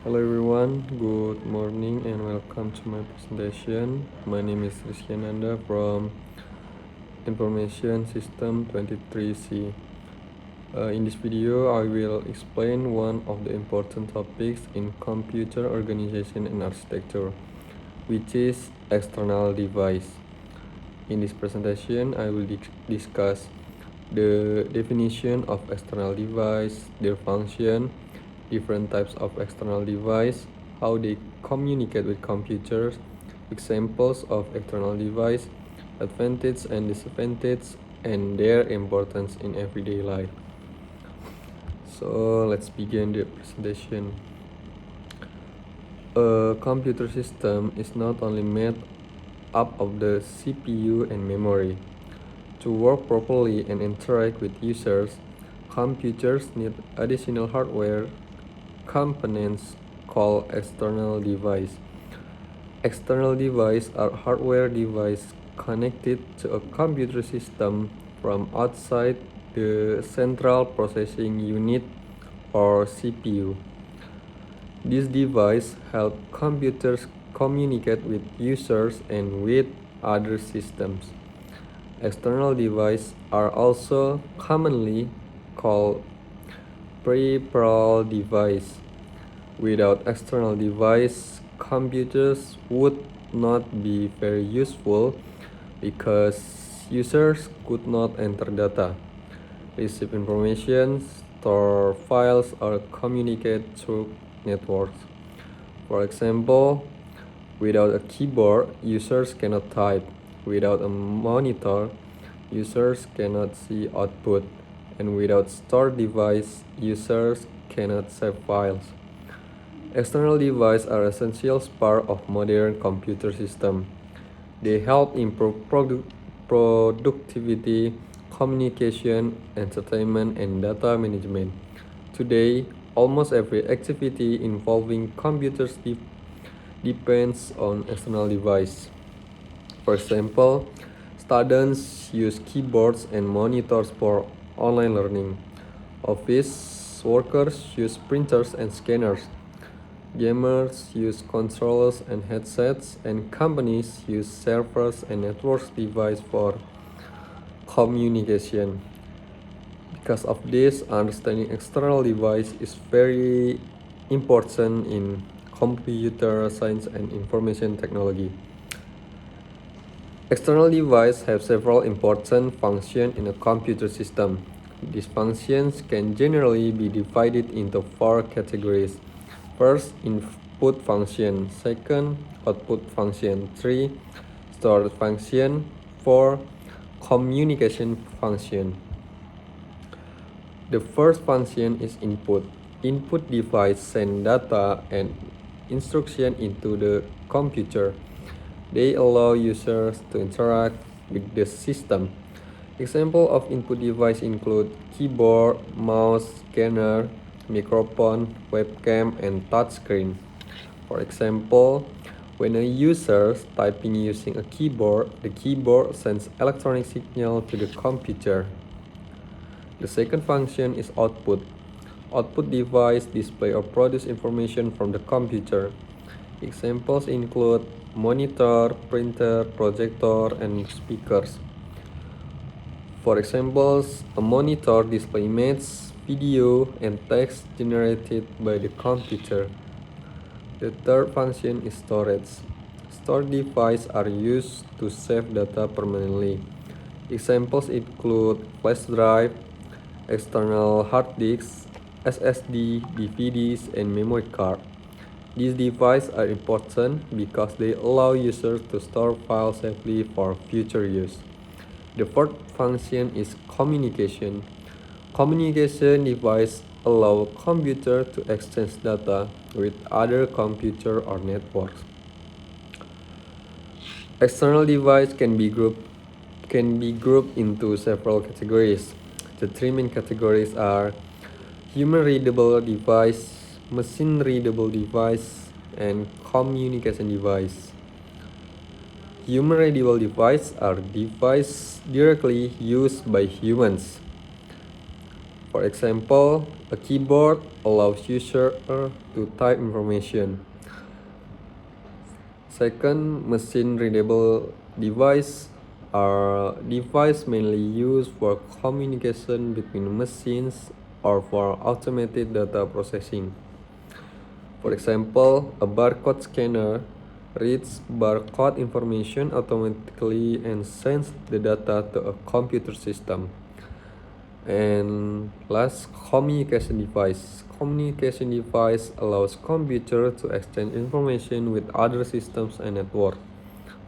Hello everyone, good morning and welcome to my presentation. My name is Rizkyananda from Information System 23C. In this video, I will explain one of the important topics in computer organization and architecture, which is external device. In this presentation, I will discuss the definition of external device, their function, different types of external device, how they communicate with computers, examples of external device, advantage and disadvantage, and their importance in everyday life. So let's begin the presentation. A computer system is not only made up of the CPU and memory. To work properly and interact with users, computers need additional hardware components called external device. External device are hardware device connected to a computer system from outside the central processing unit or CPU. This device help computers communicate with users and with other systems. External devices are also commonly called peripheral device. Without external device, computers would not be very useful because users could not enter data, receive information, store files, or communicate through networks. For example, without a keyboard, users cannot type. Without a monitor, users cannot see output. And without storage device, users cannot save files. External devices are essential part of modern computer system. They help improve productivity, communication, entertainment, and data management. Today, almost every activity involving computers depends on external device. For example, students use keyboards and monitors for online learning. Office workers use printers and scanners. Gamers use controllers and headsets, and companies use servers and network devices for communication. Because of this, understanding external device is very important in computer science and information technology. External devices have several important functions in a computer system. These functions can generally be divided into four categories. First, input function. Second, output function. 3, storage function. 4, communication function. The first function is input. Input device send data and instruction into the computer. They allow users to interact with the system. Example of input device include keyboard, mouse, scanner, microphone, webcam, and touchscreen. For example, when a user is typing using a keyboard, the keyboard sends electronic signal to the computer. The second function is output. Output device display or produce information from the computer. Examples include monitor, printer, projector, and speakers. For examples, a monitor displays image, video, and text generated by the computer. The third function is storage. Storage devices are used to save data permanently. Examples include flash drive, external hard disks, SSD, DVDs, and memory card. These devices are important because they allow users to store files safely for future use. The fourth function is communication. Communication devices allow computer to exchange data with other computer or networks. External device can be grouped into several categories. The three main categories are human-readable device, machine-readable device, and communication device. Human-readable devices are devices directly used by humans. For example, a keyboard allows user to type information. Second, machine-readable device are devices mainly used for communication between machines or for automated data processing. For example, a barcode scanner reads barcode information automatically and sends the data to a computer system. And last, communication device. Communication device allows computer to exchange information with other systems and network.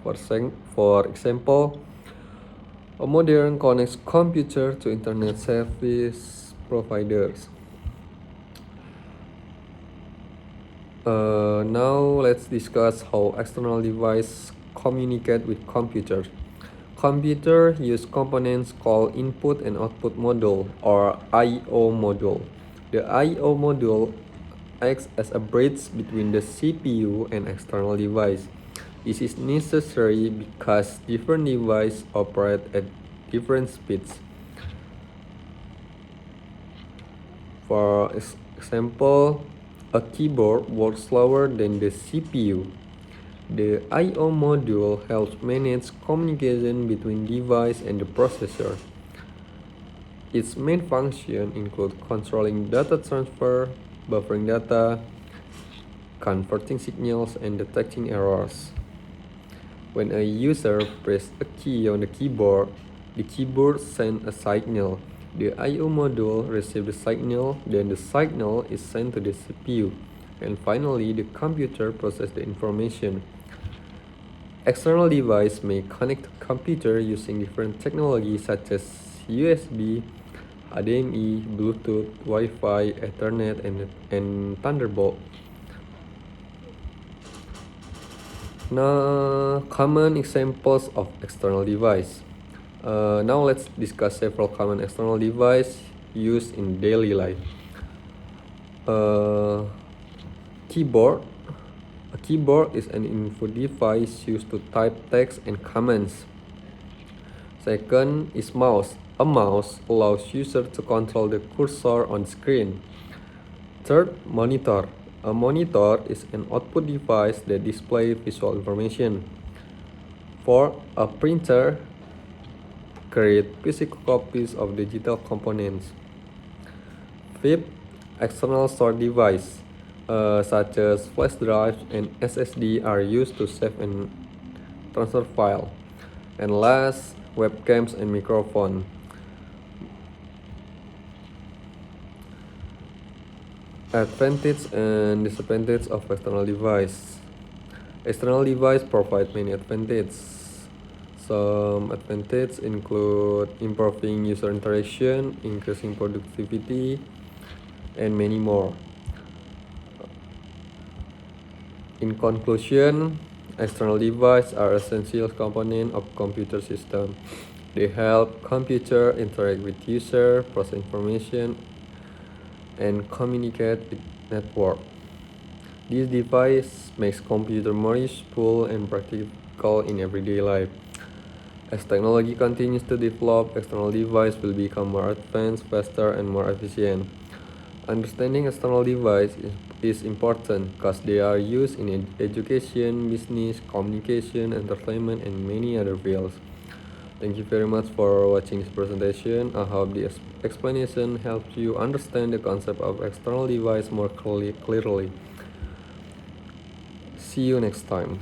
For example, a modern connects computer to internet service providers. Now let's discuss how external devices communicate with computers. Computer use components called input and output module or I/O module. The I/O module acts as a bridge between the CPU and external device. This is necessary because different devices operate at different speeds. For example, a keyboard works slower than the CPU. The I/O module helps manage communication between device and the processor. Its main function include controlling data transfer, buffering data, converting signals, and detecting errors. When a user presses a key on the keyboard sends a signal. The I/O module receives the signal, then the signal is sent to the CPU, and finally the computer processes the information. External devices may connect to computer using different technologies such as USB, HDMI, Bluetooth, Wi-Fi, Ethernet, and Thunderbolt. Now, common examples of external device. Now let's discuss several common external devices used in daily life. Keyboard. A keyboard is an input device used to type text and commands. Second is mouse. A mouse allows user to control the cursor on screen. Third, monitor. A monitor is an output device that displays visual information. Fourth, a printer creates physical copies of digital components. Fifth, external storage device such as flash drives and SSD are used to save and transfer files. And last, webcams and microphone. Advantage and disadvantage of external device. External device provide many advantages. Some advantages include improving user interaction, increasing productivity, and many more. In conclusion, external devices are essential components of computer system. They help computer interact with user, process information, and communicate with network. This device makes computer more useful and practical in everyday life. As technology continues to develop, external devices will become more advanced, faster, and more efficient. Understanding external devices is important because they are used in education, business, communication, entertainment, and many other fields. Thank you very much for watching this presentation. I hope the explanation helps you understand the concept of external device more clearly. See you next time.